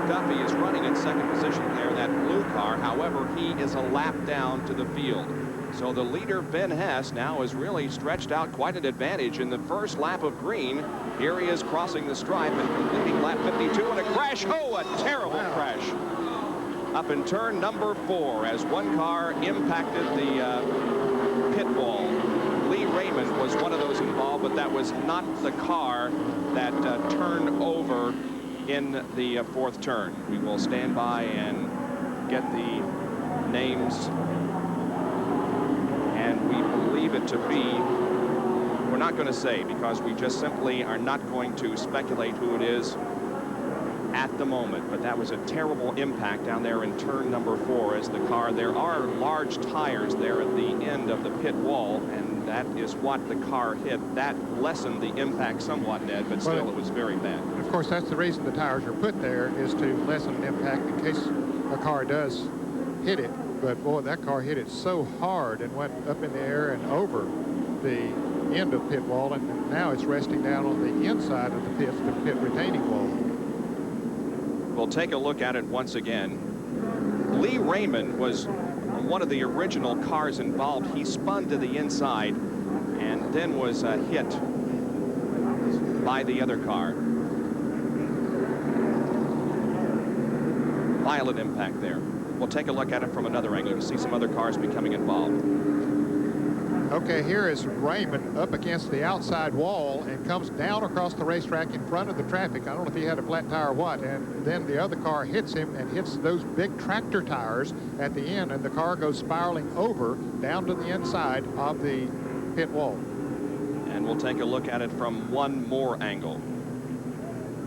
McGuffey is running in second position there in that blue car. However, he is a lap down to the field. So the leader, Ben Hess, now has really stretched out quite an advantage in the first lap of green. Here he is crossing the stripe and completing lap 52, and a crash. Oh, a terrible crash up in turn number 4 as one car impacted the pit wall. Lee Raymond was one of those involved, but that was not the car that turned over in the 4th turn. We will stand by and get the names, and we believe it to be, we're not going to say because we just simply are not going to speculate who it is at the moment, but that was a terrible impact down there in turn number 4 as the car, there are large tires there at the end of the pit wall, and that is what the car hit. That lessened the impact somewhat, Ned, but still it was very bad. Of course, that's the reason the tires are put there, is to lessen the impact in case a car does hit it. But boy, that car hit it so hard and went up in the air and over the end of pit wall, and now it's resting down on the inside of the pit retaining wall. We'll take a look at it once again. Lee Raymond was one of the original cars involved. He spun to the inside and then was hit by the other car. Violent impact there. We'll take a look at it from another angle to see some other cars becoming involved. Okay, here is Raymond up against the outside wall and comes down across the racetrack in front of the traffic. I don't know if he had a flat tire or what, and then the other car hits him and hits those big tractor tires at the end, and the car goes spiraling over down to the inside of the pit wall. And we'll take a look at it from one more angle.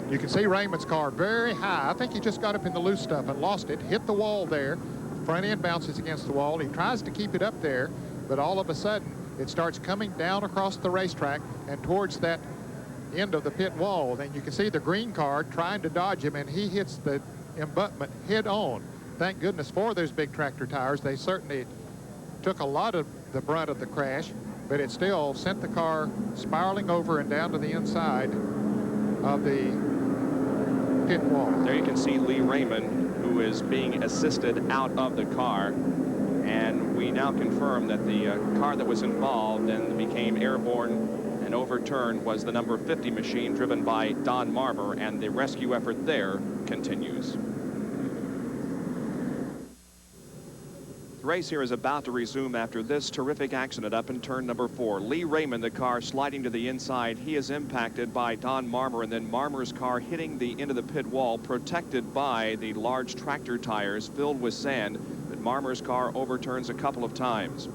You can see Raymond's car very high. I think he just got up in the loose stuff and lost it, hit the wall there. Front end bounces against the wall. He tries to keep it up there, but all of a sudden it starts coming down across the racetrack and towards that end of the pit wall. Then you can see the green car trying to dodge him, and he hits the abutment head on. Thank goodness for those big tractor tires. They certainly took a lot of the brunt of the crash, but it still sent the car spiraling over and down to the inside of the pit wall. There you can see Lee Raymond, who is being assisted out of the car. And we now confirm that the car that was involved and became airborne and overturned was the number 50 machine driven by Don Marmor, and the rescue effort there continues. The race here is about to resume after this terrific accident up in turn number 4. Lee Raymond, the car sliding to the inside. He is impacted by Don Marmor, and then Marmor's car hitting the end of the pit wall, protected by the large tractor tires filled with sand. Marmor's car overturns a couple of times.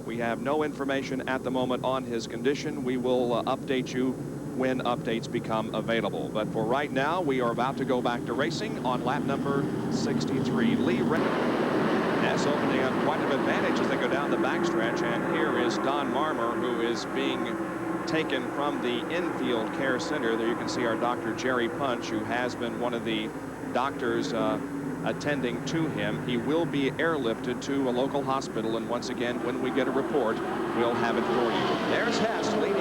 We have no information at the moment on his condition. We will update you when updates become available. But for right now, we are about to go back to racing on lap number 63. Lee Raymond has opening up quite an advantage as they go down the backstretch. And here is Don Marmor, who is being taken from the infield care center. There you can see our Dr. Jerry Punch, who has been one of the doctors attending to him. He will be airlifted to a local hospital, and once again, when we get a report, we'll have it for you. There's Hess leading.